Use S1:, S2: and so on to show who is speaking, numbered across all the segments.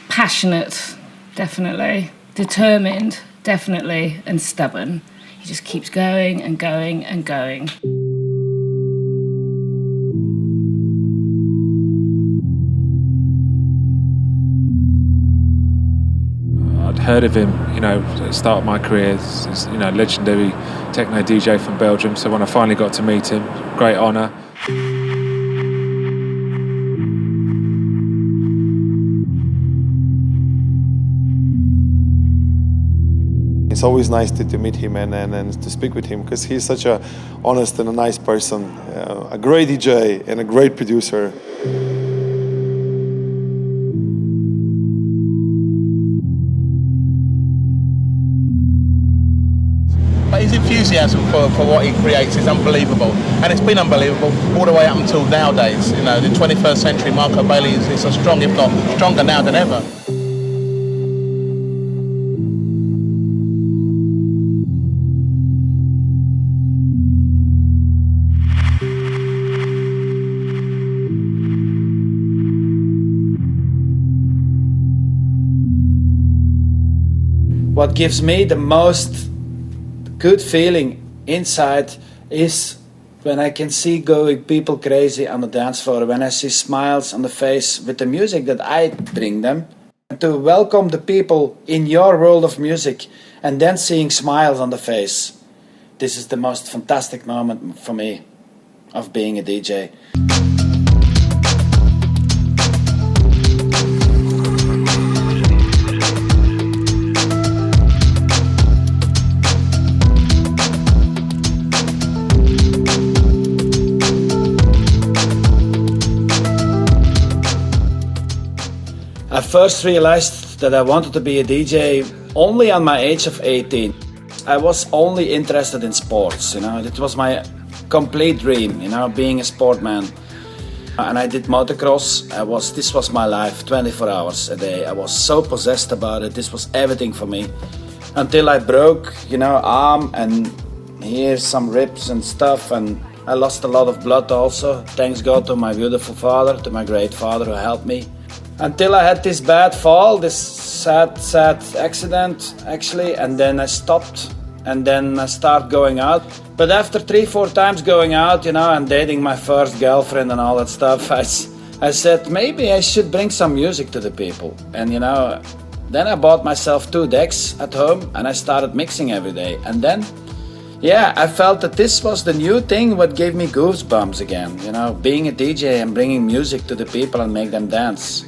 S1: Passionate, definitely. Determined, definitely. And stubborn. He just keeps going and going and going.
S2: I'd heard of him, you know, at the start of my career, as you know, legendary techno DJ from Belgium. So when I finally got to meet him, great honour.
S3: It's always nice to meet him and to speak with him, because he's such a honest and a nice person, a great DJ and a great producer.
S4: His enthusiasm for what he creates is unbelievable, and it's been unbelievable all the way up until nowadays. You know, the 21st century, Marco Bailey is as strong, if not stronger now than ever.
S5: What gives me the most good feeling inside is when I can see going people crazy on the dance floor, when I see smiles on the face with the music that I bring them. To welcome the people in your world of music and then seeing smiles on the face. This is the most fantastic moment for me of being a DJ. I first realized that I wanted to be a DJ only on my age of 18. I was only interested in sports, you know, it was my complete dream, you know, being a sportman. And I did motocross. This was my life, 24 hours a day. I was so possessed about it, this was everything for me. Until I broke, you know, arm and here's some ribs and stuff, and I lost a lot of blood also. Thanks God to my beautiful father, to my great father who helped me. Until I had this bad fall, this sad accident actually, and then I stopped, and then I started going out. But after 3-4 times going out, you know, and dating my first girlfriend and all that stuff, I said maybe I should bring some music to the people. And you know, then I bought myself 2 decks at home and I started mixing every day. And then, yeah, I felt that this was the new thing what gave me goosebumps again, you know, being a DJ and bringing music to the people and make them dance.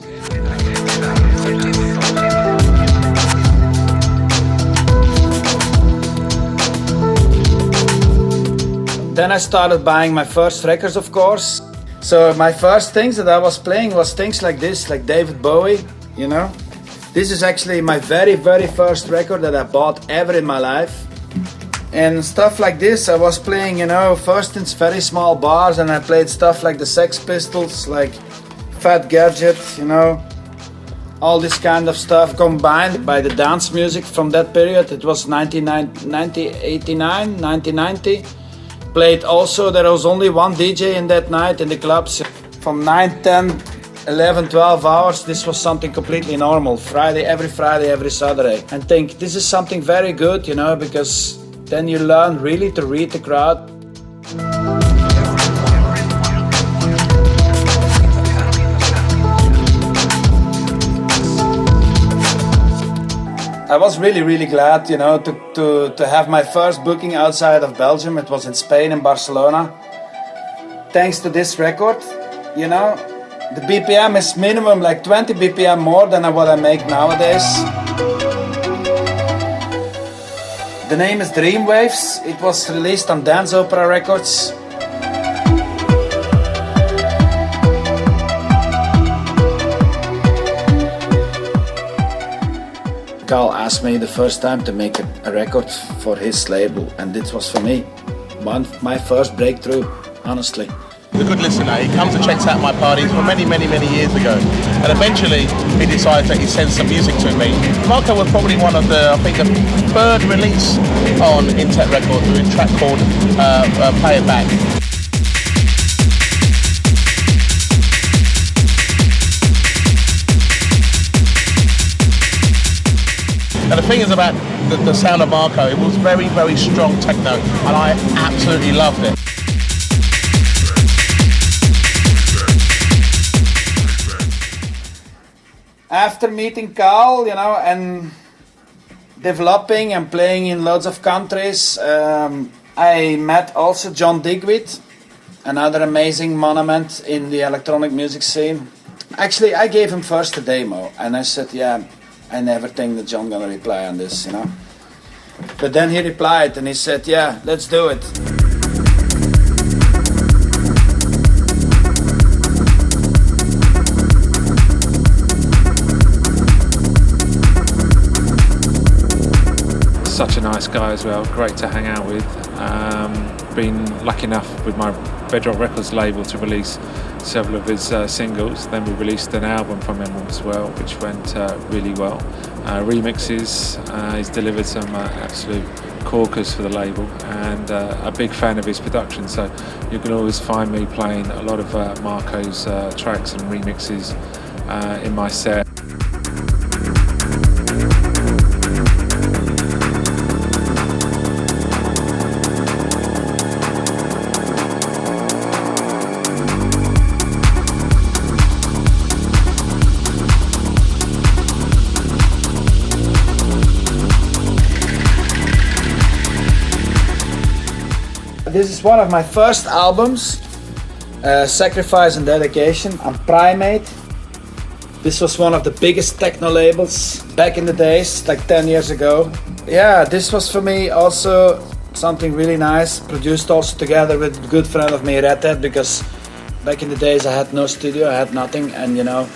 S5: Then I started buying my first records, of course. So my first things that I was playing was things like this, like David Bowie, you know. This is actually my very first record that I bought ever in my life. And stuff like this, I was playing, you know, first in very small bars, and I played stuff like the Sex Pistols, like Fat Gadget, you know. All this kind of stuff combined by the dance music from that period. It was 1989, 1990. Played also, there was only one DJ in that night in the clubs. From 9, 10, 11, 12 hours, this was something completely normal. Every Friday, every Saturday. And think this is something very good, you know, because then you learn really to read the crowd. I was really glad, you know, to have my first booking outside of Belgium. It was in Spain, in Barcelona. Thanks to this record, you know, the BPM is minimum like 20 BPM more than what I make nowadays. The name is Dreamwaves. It was released on Dance Opera Records. Carl asked me the first time to make a record for his label, and this was for me my first breakthrough, honestly.
S4: a good listener. He comes and checks out my parties from many years ago. And eventually he decided that he sends some music to me. Marco was probably one of the, I think, the third release on Intec Records with a track called Pay It Back. And the thing is about the sound of Marco, it was very strong techno, and I absolutely loved it.
S5: After meeting Carl, you know, and developing and playing in loads of countries, I met also DIgweed, another amazing monument in the electronic music scene. Actually, I gave him first a demo, and I said, yeah, I never think that John gonna reply on this, you know. But then he replied and he said, yeah, let's do it.
S2: Such a nice guy as well, great to hang out with. Been lucky enough with my Bedrock Records label to release several of his singles. Then we released an album from him as well, which went really well. Remixes, he's delivered some absolute corkers for the label, and a big fan of his production, so you can always find me playing a lot of Marco's tracks and remixes in my set.
S5: This is one of my first albums, Sacrifice and Dedication, and Primate. This was one of the biggest techno labels back in the days, like 10 years ago. Yeah, this was for me also something really nice, produced also together with a good friend of me, Red Hat, because back in the days I had no studio, I had nothing, and you know,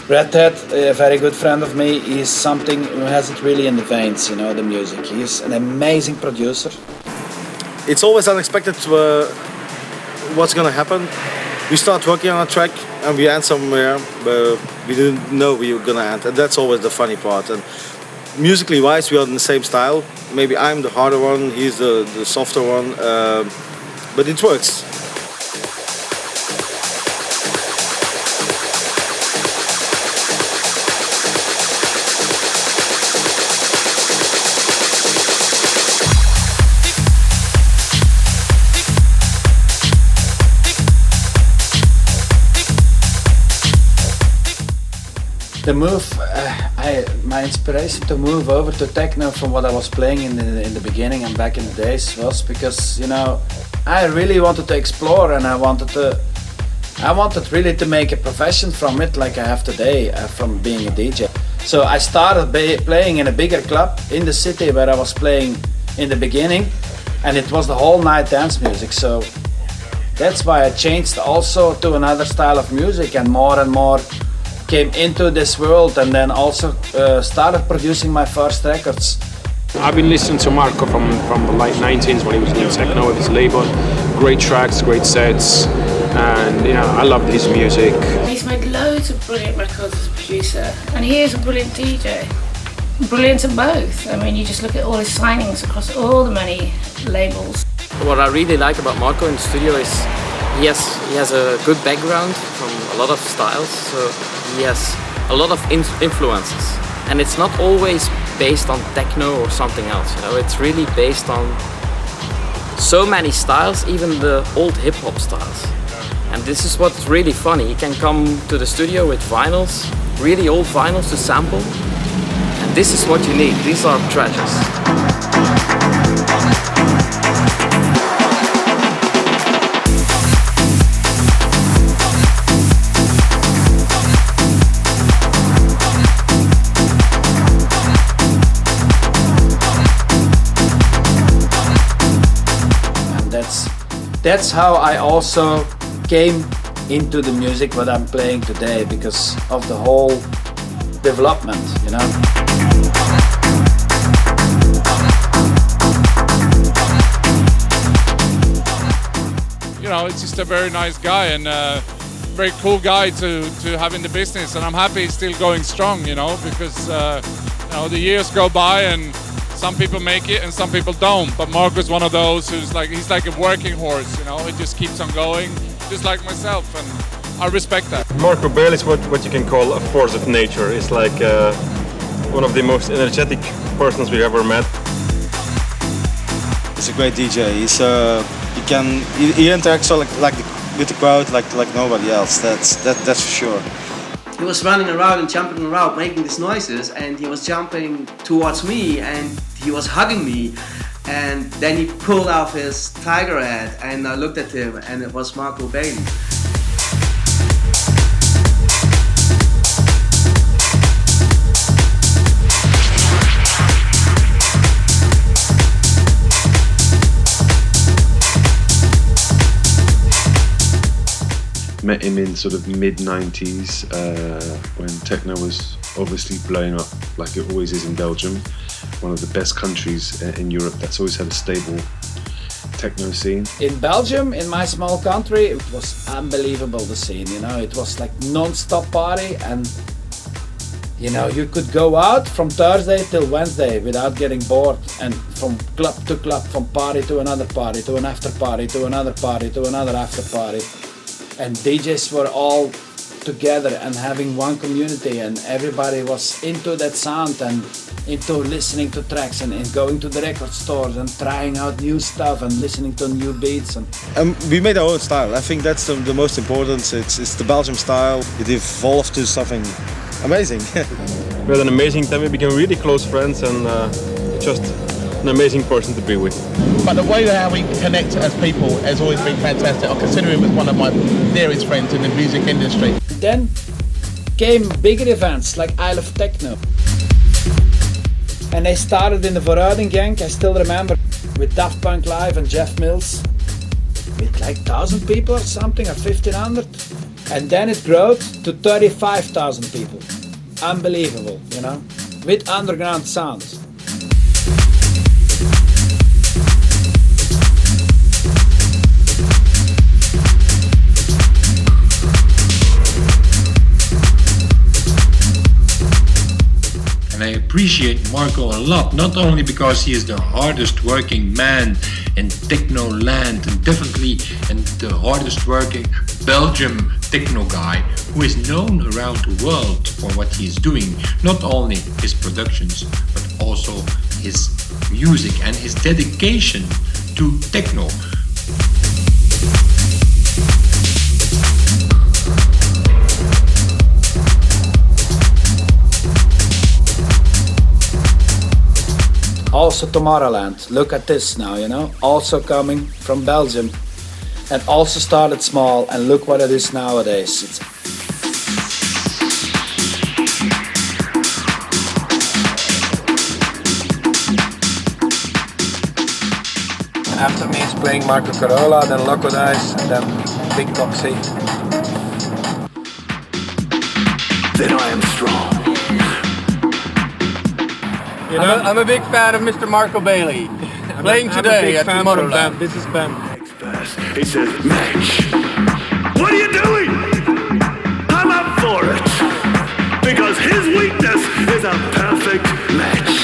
S5: Red Hat, a very good friend of me, is something who has it really in the veins, you know, the music. He's an amazing producer.
S6: It's always unexpected what's gonna happen. We start working on a track and we end somewhere, but we didn't know we were gonna end, and that's always the funny part. And musically wise, we are in the same style. Maybe I'm the harder one, he's the softer one, but it works.
S5: The move, my inspiration to move over to techno from what I was playing in the beginning and back in the days was because, you know, I really wanted to explore, and I wanted really to make a profession from it like I have today from being a DJ. So I started playing in a bigger club in the city where I was playing in the beginning, and it was the whole night dance music. So that's why I changed also to another style of music, and more came into this world, and then also started producing my first records.
S7: I've been listening to Marco from the late 90s when he was in techno with his label. Great tracks, great sets, and you know, I loved his music.
S1: He's made loads of brilliant records as a producer, and he is a brilliant DJ. Brilliant at both. I mean, you just look at all his signings across all the many labels.
S8: What I really like about Marco in the studio is he has a good background from a lot of styles, so he has a lot of influences, and it's not always based on techno or something else, you know, it's really based on so many styles, even the old hip-hop styles. And this is what's really funny, he can come to the studio with vinyls, really old vinyls to sample, and this is what you need, these are treasures.
S5: That's how I also came into the music what I'm playing today, because of the whole development, you know.
S2: it's just a very nice guy and very cool guy to have in the business, and I'm happy he's still going strong, because the years go by and some people make it and some people don't. But Marco's one of those he's like a working horse, he just keeps on going, just like myself, and I respect that.
S9: Marco Bailey is what you can call a force of nature. He's like one of the most energetic persons we've ever met.
S6: He's a great DJ. He interacts with the crowd like nobody else. That's for sure.
S10: He was running around and jumping around, making these noises, and he was jumping towards me, and he was hugging me, and then he pulled off his tiger hat, and I looked at him, and it was Marco Bailey.
S9: Met him in sort of mid-90s when techno was obviously blowing up like it always is in Belgium, one of the best countries in Europe that's always had a stable techno scene.
S5: In Belgium, in my small country, it was unbelievable, the scene, it was like non-stop party, and you could go out from Thursday till Wednesday without getting bored, and from club to club, from party to another party, to an after party, to another party, to another after party. And DJs were all together and having one community, and everybody was into that sound and into listening to tracks and going to the record stores and trying out new stuff and listening to new beats. And
S6: we made our own style. I think that's the most important. It's the Belgium style. It evolved to something amazing.
S9: We had an amazing time. We became really close friends, and just an amazing person to be with.
S4: But the way that we connect as people has always been fantastic. I consider him as one of my dearest friends in the music industry.
S5: Then came bigger events like Isle of Techno. And they started in the Vooruiting Gang, I still remember, with Daft Punk Live and Jeff Mills, with like 1,000 people or something, or 1,500. And then it grew to 35,000 people. Unbelievable, with underground sounds.
S11: And I appreciate Marco a lot, not only because he is the hardest working man in techno land, and definitely the hardest working Belgium techno guy who is known around the world for what he is doing, not only his productions but also his music and his dedication to techno.
S5: Also Tomorrowland, look at this now, also coming from Belgium, and also started small, and look what it is nowadays.
S12: After me is playing Marco Carola, then Loco Dice, and then Big Toxie.
S13: Then I am strong.
S12: I'm a big fan of Mr. Marco Bailey. Playing today at Tomorrowland. This is Ben.
S13: He says, match. What are you doing? I'm up for it. Because his weakness is a perfect match.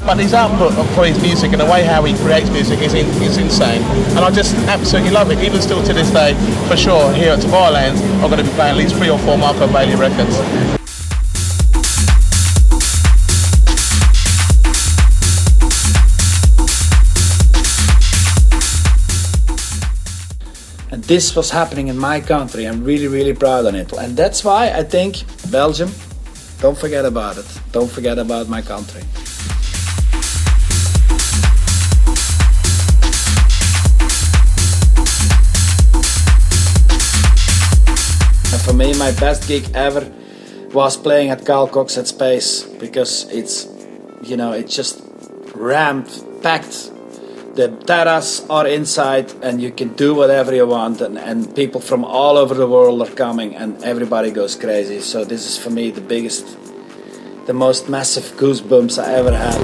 S4: But his output for his music and the way how he creates music is insane, and I just absolutely love it. Even still to this day, for sure, here at Tomorrowland, I'm going to be playing at least 3 or 4 Marco Bailey records.
S5: And this was happening in my country. I'm really, really proud of it. And that's why I think Belgium, don't forget about it. Don't forget about my country. for me, my best gig ever was playing at Carl Cox at Space, because it's just rammed, packed. The terrace are inside and you can do whatever you want, and people from all over the world are coming and everybody goes crazy. So this is for me the most massive goosebumps I ever had.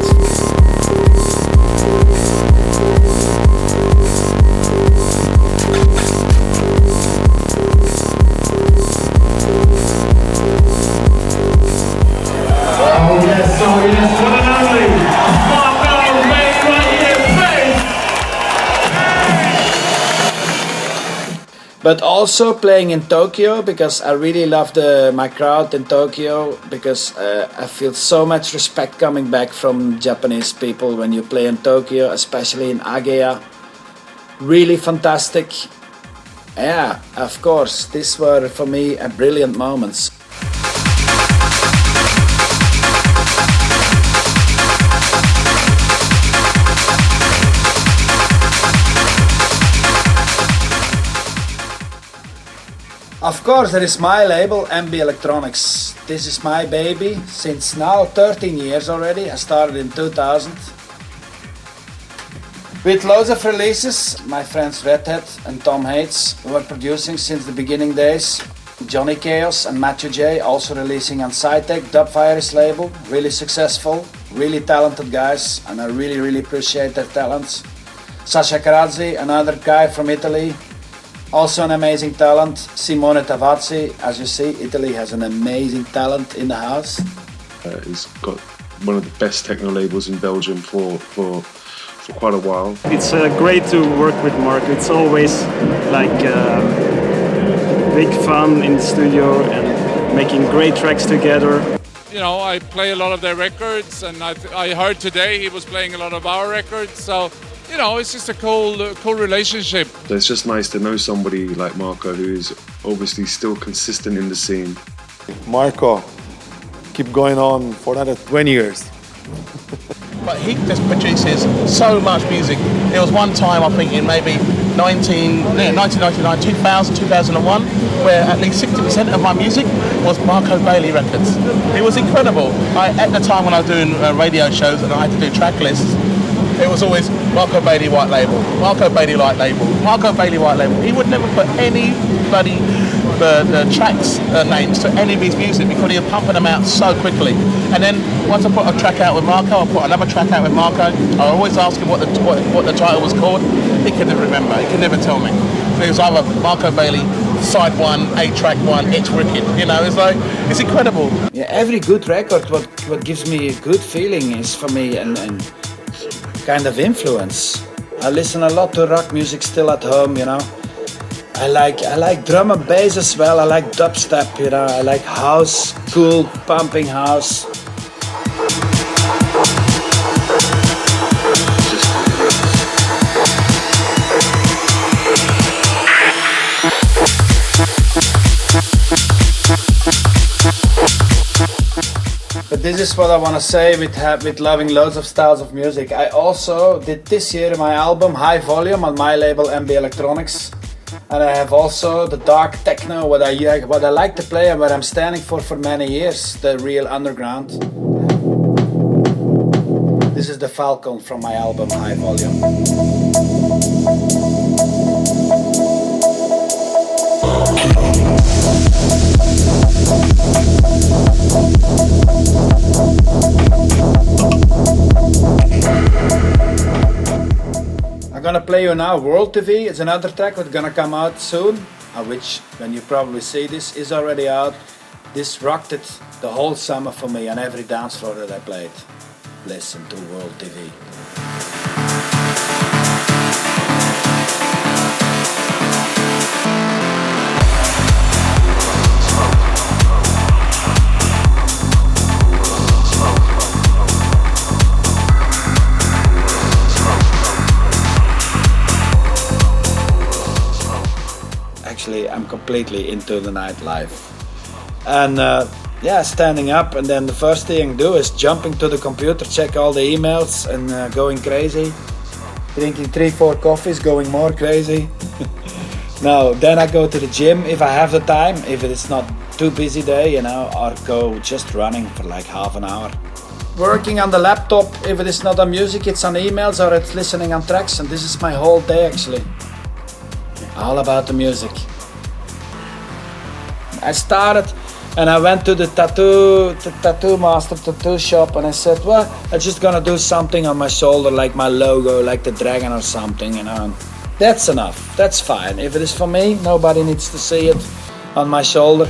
S5: But also playing in Tokyo, because I really love my crowd in Tokyo, because I feel so much respect coming back from Japanese people when you play in Tokyo, especially in Ageha. Really fantastic. Yeah, of course, these were for me brilliant moments. Of course, there is my label, MB Elektronics. This is my baby since now 13 years already. I started in 2000. With loads of releases, my friends Redhead and Tom Hates were producing since the beginning days. Johnny Chaos and Matthew J also releasing on Cytec, Dubfire's label. Really successful, really talented guys, and I really appreciate their talents. Sasha Carazzi, another guy from Italy. Also an amazing talent, Simone Tavazzi. As you see, Italy has an amazing talent in the house.
S9: He's got one of the best techno labels in Belgium for quite a while.
S14: It's great to work with Marco. It's always like big fun in the studio and making great tracks together.
S2: You know, I play a lot of their records, and I heard today he was playing a lot of our records, so you know, it's just a cool relationship.
S9: It's just nice to know somebody like Marco who is obviously still consistent in the scene.
S3: Marco, keep going on for another 20 years.
S4: But he just produces so much music. There was one time, I think in maybe 1999, 2000, 2001, where at least 60% of my music was Marco Bailey records. It was incredible. At the time when I was doing radio shows and I had to do track lists, it was always Marco Bailey white label, Marco Bailey white label, Marco Bailey white label. He would never put any bloody the tracks names to any of his music because he was pumping them out so quickly. And then once I put a track out with Marco, I put another track out with Marco. I always ask him what the title was called. He could never remember. He could never tell me. It was either Marco Bailey side 1, 8-track 1, It's Wicked. You know, it's incredible.
S5: Yeah, every good record, what gives me a good feeling is for me and kind of influence. I listen a lot to rock music still at home, you know. I like drum and bass as well. I like dubstep, you know. I like house, cool, pumping house. But this is what I want to say with loving loads of styles of music. I also did this year my album High Volume on my label MB Elektronics. And I have also the dark techno, what I like to play and what I'm standing for many years, the real underground. This is the Falcon from my album High Volume. I'm gonna play you now World TV. It's another track that's gonna come out soon, which when you probably see this is already out. This rocked it the whole summer for me on every dance floor that I played. Listen to World TV. Actually, I'm completely into the nightlife. And yeah, standing up, and then the first thing I do is jumping to the computer, check all the emails and going crazy. Drinking 3-4 coffees, going more crazy. No, then I go to the gym if I have the time, if it is not too busy day, you know, or go just running for like half an hour. Working on the laptop, if it is not on music, it's on emails or it's listening on tracks, and this is my whole day actually. All about the music. I started and I went to the tattoo master tattoo shop, and I said, well, I'm just gonna do something on my shoulder, like my logo, like the dragon or something, you know. That's enough, that's fine. If it is for me, nobody needs to see it on my shoulder.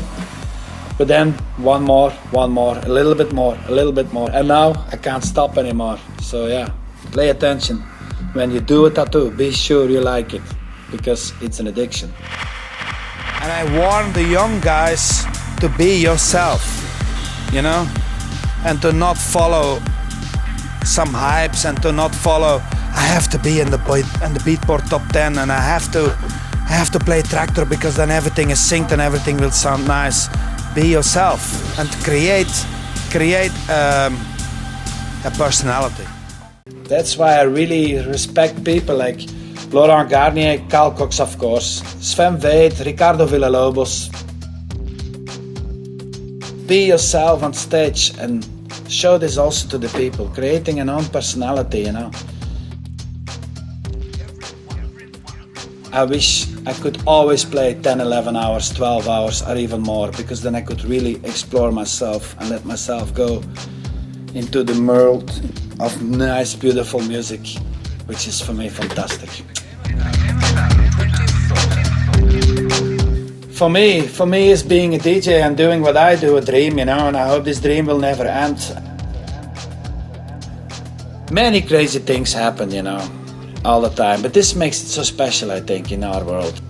S5: But then one more, a little bit more, and now I can't stop anymore. So yeah, pay attention. When you do a tattoo, be sure you like it, because it's an addiction.
S15: And I warn the young guys to be yourself, you know, and to not follow some hypes, and to not follow, I have to be in the Beatport top 10, and I have to play Tractor because then everything is synced and everything will sound nice. Be yourself and create a personality.
S5: That's why I really respect people like Laurent Garnier, Carl Cox of course, Sven Väth, Ricardo Villalobos. Be yourself on stage and show this also to the people, creating an own personality, you know. I wish I could always play 10, 11 hours, 12 hours or even more, because then I could really explore myself and let myself go into the world of nice, beautiful music, which is for me fantastic. For me is being a DJ and doing what I do a dream, you know, and I hope this dream will never end. Many crazy things happen, you know, all the time, but this makes it so special, I think, in our world.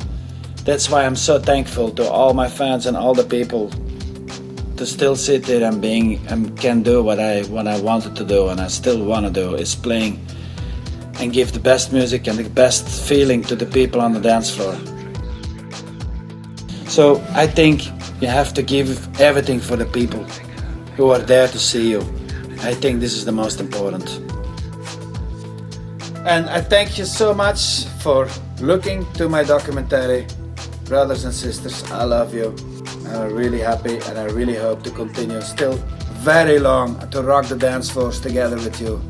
S5: That's why I'm so thankful to all my fans and all the people to still sit there and can do what I wanted to do, and I still want to do, is playing and give the best music and the best feeling to the people on the dance floor. So I think you have to give everything for the people who are there to see you. I think this is the most important. And I thank you so much for looking to my documentary. Brothers and sisters, I love you. I'm really happy, and I really hope to continue still very long to rock the dance floors together with you.